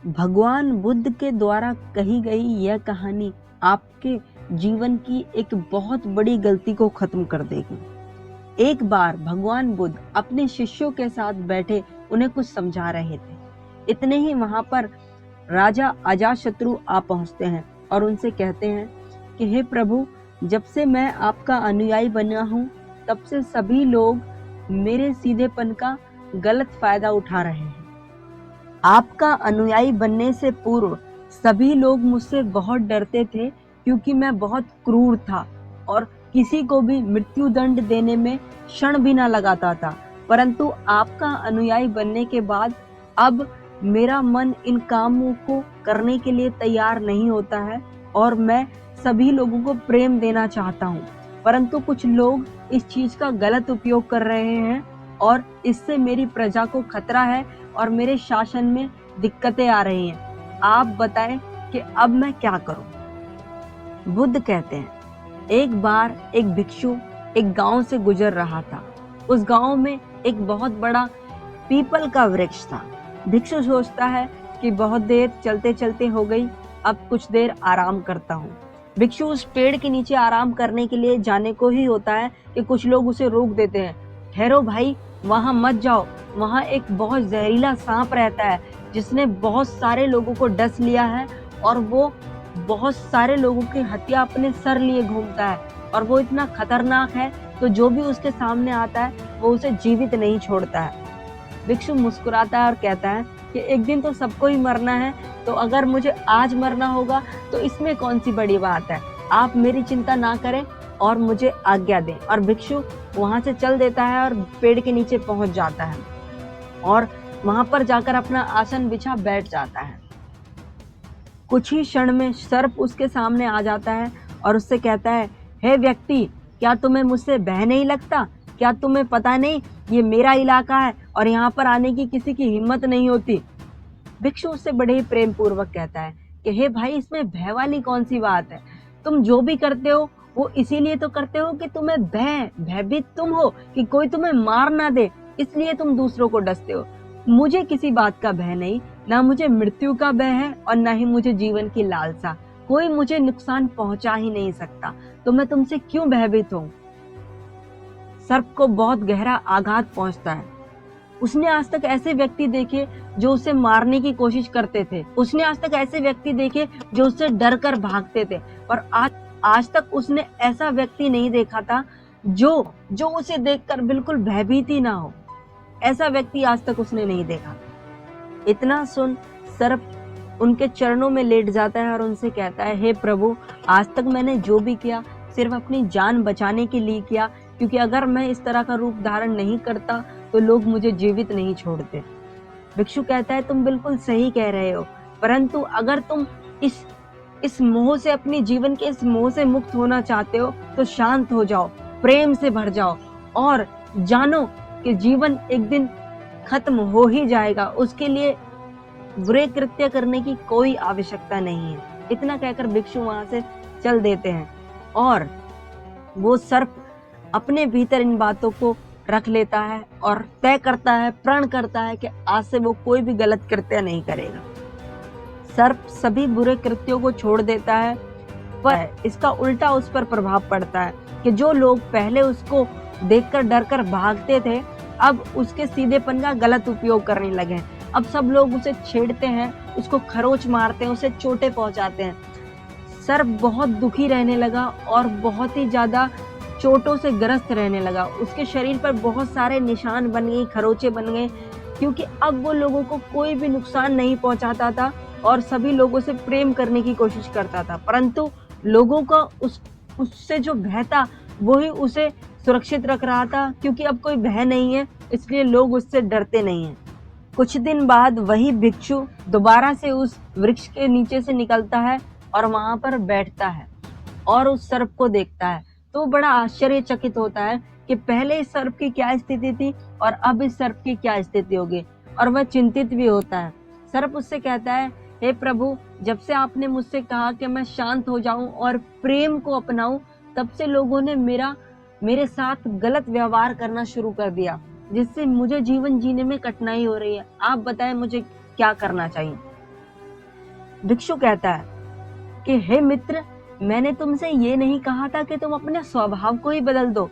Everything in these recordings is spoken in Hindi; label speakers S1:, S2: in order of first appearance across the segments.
S1: भगवान बुद्ध के द्वारा कही गई यह कहानी आपके जीवन की एक बहुत बड़ी गलती को खत्म कर देगी। एक बार भगवान बुद्ध अपने शिष्यों के साथ बैठे उन्हें कुछ समझा रहे थे। इतने ही वहां पर राजा अजातशत्रु आ पहुंचते हैं और उनसे कहते हैं कि हे प्रभु, जब से मैं आपका अनुयायी बना हूं तब से सभी लोग मेरे सीधेपन का गलत फायदा उठा रहे हैं। आपका अनुयायी बनने से पूर्व सभी लोग मुझसे बहुत डरते थे क्योंकि मैं बहुत क्रूर था और किसी को भी मृत्यु दंड देने में क्षण भी ना लगाता था। परंतु आपका अनुयायी बनने के बाद अब मेरा मन इन कामों को करने के लिए तैयार नहीं होता है और मैं सभी लोगों को प्रेम देना चाहता हूँ, परंतु कुछ लोग इस चीज का गलत उपयोग कर रहे हैं और इससे मेरी प्रजा को खतरा है और मेरे शासन में दिक्कतें आ रही हैं। आप बताएं कि अब मैं क्या करूं? बुद्ध कहते हैं, एक बार एक भिक्षु एक गांव से गुजर रहा था। उस गांव में एक बहुत बड़ा पीपल का वृक्ष था। भिक्षु सोचता है कि बहुत देर चलते चलते हो गई, अब कुछ देर आराम करता हूँ। भिक्षु उस पेड़ के नीचे आराम करने के लिए जाने को ही होता है कि कुछ लोग उसे रोक देते हैं। ठहरो भाई, वहां मत जाओ, वहां एक बहुत जहरीला सांप रहता है जिसने बहुत सारे लोगों को डस लिया है और वो बहुत सारे लोगों की हत्या अपने सर लिए घूमता है और वो इतना खतरनाक है तो जो भी उसके सामने आता है वो उसे जीवित नहीं छोड़ता है। भिक्षु मुस्कुराता है और कहता है कि एक दिन तो सबको ही मरना है, तो अगर मुझे आज मरना होगा तो इसमें कौन सी बड़ी बात है। आप मेरी चिंता ना करें और मुझे आज्ञा दें। और भिक्षु वहां से चल देता है और पेड़ के नीचे पहुंच जाता है और वहां पर जाकर अपना आसन बिछा बैठ जाता है। कुछ ही क्षण में सर्प उसके सामने आ जाता है और उससे कहता है, हे व्यक्ति, क्या तुम्हें मुझसे भय नहीं लगता? क्या तुम्हें पता नहीं ये मेरा इलाका है और यहाँ पर आने की किसी की हिम्मत नहीं होती? भिक्षु उससे बड़े ही प्रेम पूर्वक कहता है कि हे भाई, इसमें भय वाली कौन सी बात है? तुम जो भी करते हो वो इसीलिए तो करते हो कि तुम्हें भयभीत तुम हो कि कोई तुम्हें मार ना दे, इसलिए तुम दूसरों को डसते हो। मुझे किसी बात का भय नहीं, ना मुझे मृत्यु का भय है और ना ही मुझे जीवन की लालसा। कोई मुझे नुकसान पहुंचा ही नहीं सकता, तो मैं तुमसे क्यों भयभीत हूँ? सर्प को बहुत गहरा आघात पहुंचता है। उसने आज तक ऐसे व्यक्ति देखे जो उसे मारने की कोशिश करते थे। उसने आज तक ऐसे व्यक्ति देखे जो उससे डर कर भागते थे, पर आज तक उसने ऐसा व्यक्ति नहीं देखा था जो उसे देखकर बिल्कुल भयभीत ही ना हो। ऐसा व्यक्ति आज तक उसने नहीं देखा। इतना सुन सर्प उनके चरणों में लेट जाता है और उनसे कहता है, हे प्रभु, आज तक मैंने जो भी किया सिर्फ अपनी जान बचाने के लिए किया, क्योंकि अगर मैं इस तरह का रूप धारण नहीं करता तो लोग मुझे जीवित नहीं छोड़ते। भिक्षु कहता है, तुम बिल्कुल सही कह रहे हो, परंतु अगर तुम इस मोह से, अपने जीवन के इस मोह से मुक्त होना चाहते हो तो शांत हो जाओ, प्रेम से भर जाओ और जानो कि जीवन एक दिन खत्म हो ही जाएगा। उसके लिए बुरे कृत्य करने की कोई आवश्यकता नहीं है। इतना कहकर भिक्षु वहां से चल देते हैं और वो सर्प अपने भीतर इन बातों को रख लेता है और तय करता है, प्रण करता है कि आज से वो कोई भी गलत कृत्य नहीं करेगा। सर्प सभी बुरे कृत्यों को छोड़ देता है, पर इसका उल्टा उस पर प्रभाव पड़ता है कि जो लोग पहले उसको देखकर डरकर भागते थे, अब उसके सीधेपन का गलत उपयोग करने लगे हैं। अब सब लोग उसे छेड़ते हैं, उसको खरोच मारते हैं, उसे चोटें पहुंचाते हैं। सर्प बहुत दुखी रहने लगा और बहुत ही ज्यादा चोटों से ग्रस्त रहने लगा। उसके शरीर पर बहुत सारे निशान बन गए, खरोचे बन गए, क्योंकि अब वो लोगों को कोई भी नुकसान नहीं पहुंचाता था और सभी लोगों से प्रेम करने की कोशिश करता था। परंतु लोगों का उससे जो भय था वो ही उसे सुरक्षित रख रहा था, क्योंकि अब कोई भय नहीं है, इसलिए लोग उससे डरते नहीं हैं। कुछ दिन बाद वही भिक्षु दोबारा से उस वृक्ष के नीचे से निकलता है और वहां पर बैठता है और उस सर्प को देखता है, तो बड़ा आश्चर्यचकित होता है कि पहले इस सर्प की क्या स्थिति थी और अब इस सर्प की क्या स्थिति होगी, और वह चिंतित भी होता है। सर्प उससे कहता है, हे प्रभु, जब से आपने मुझसे कहा कि मैं शांत हो जाऊं और प्रेम को अपनाऊं, तब से लोगों ने मेरे साथ गलत व्यवहार करना शुरू कर दिया, जिससे मुझे जीवन जीने में कठिनाई हो रही है। आप बताएं मुझे क्या करना चाहिए। भिक्षु कहता है कि हे मित्र, मैंने तुमसे ये नहीं कहा था कि तुम अपने स्वभाव को ही बदल दो।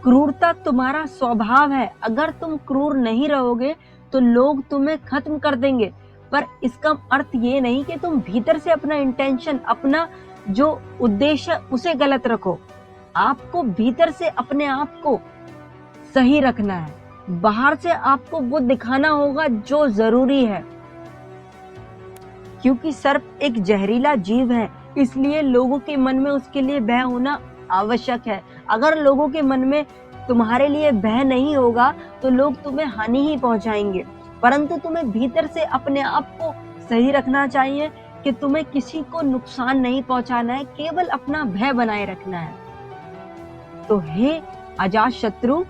S1: क्रूरता तुम्हारा स्वभाव है। अगर तुम क्रूर नहीं रहोगे तो लोग तुम्हें खत्म कर देंगे। पर इसका अर्थ ये नहीं कि तुम भीतर से अपना इंटेंशन, अपना जो उद्देश्य उसे गलत रखो। आपको भीतर से अपने आप को सही रखना है। बाहर से आपको वो दिखाना होगा जो जरूरी है, क्योंकि सर्प एक जहरीला जीव है, इसलिए लोगों के मन में उसके लिए भय होना आवश्यक है। अगर लोगों के मन में तुम्हारे लिए भय नहीं होगा तो लोग तुम्हें हानि ही पहुंचाएंगे। परंतु तुम्हें भीतर से अपने आप को सही रखना चाहिए कि तुम्हें किसी को नुकसान नहीं पहुंचाना है, केवल अपना भय बनाए रखना है। तो हे अजात शत्रु,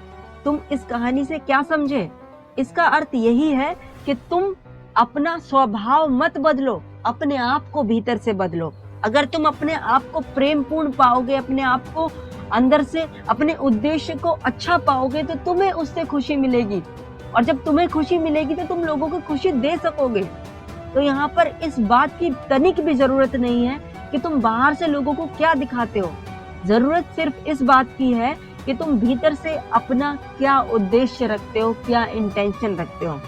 S1: तुम इस कहानी से क्या समझे? इसका अर्थ यही है कि तुम अपना स्वभाव मत बदलो, अपने आप को भीतर से बदलो। अगर तुम अपने आप को प्रेम पूर्ण पाओगे, अपने आप को अंदर से अपने उद्देश्य को अच्छा पाओगे, तो तुम्हें उससे खुशी मिलेगी। और जब तुम्हें खुशी मिलेगी तो तुम लोगों को खुशी दे सकोगे। तो यहाँ पर इस बात की तनिक भी जरूरत नहीं है कि तुम बाहर से लोगों को क्या दिखाते हो। जरूरत सिर्फ इस बात की है कि तुम भीतर से अपना क्या उद्देश्य रखते हो, क्या इंटेंशन रखते हो।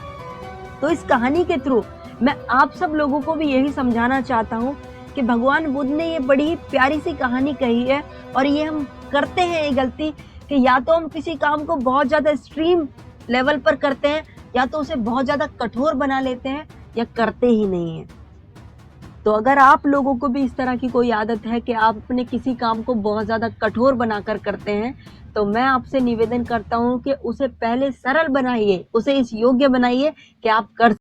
S1: तो इस कहानी के थ्रू मैं आप सब लोगों को भी यही समझाना चाहता हूँ कि भगवान बुद्ध ने ये बड़ी ही प्यारी सी कहानी कही है। और ये हम करते हैं ये गलती कि या तो हम किसी काम को बहुत ज्यादा एक्सट्रीम लेवल पर करते हैं, या तो उसे बहुत ज्यादा कठोर बना लेते हैं, या करते ही नहीं है। तो अगर आप लोगों को भी इस तरह की कोई आदत है कि आप अपने किसी काम को बहुत ज्यादा कठोर बनाकर करते हैं, तो मैं आपसे निवेदन करता हूं कि उसे पहले सरल बनाइए, उसे इस योग्य बनाइए कि आप कर